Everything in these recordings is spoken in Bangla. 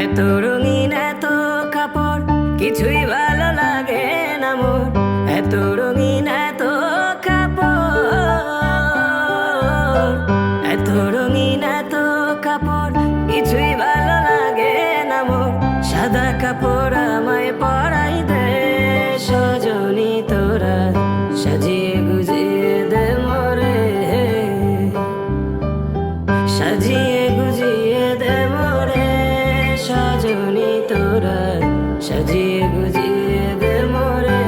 এত রঙিন এত কাপড় কিছুই ভালো লাগে না মোর। এত রঙিন এত কাপড়, এত রঙিন এত কাপড় কিছুই ভালো লাগে না মোর। সাদা কাপড় আমায় পরাই দে সজনী তোরা, সাজিয়ে গুজিয়ে দে মোরে, সাজিয়ে গুজিয়ে দে মোরে সজনী তোরা, সাজিয়ে গুজিয়ে দে মোরে,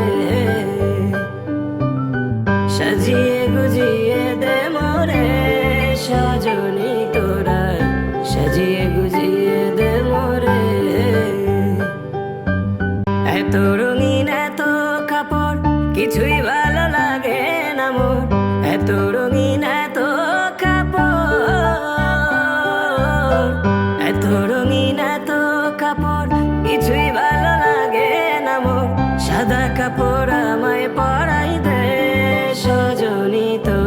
সাজিয়ে গুজিয়ে দে মোরে সজনী তোরা, সাজিয়ে গুজিয়ে দে মোরে। এত রঙিন এত কাপড় কিছুই ভালো লাগে না মোর। এত রঙিন এত কাপড়, এত রঙিন এত কাপড় কিছুই ভালো লাগে না মোর। সাদা কাপড় আমায় পরাই দে সজনী তোরা।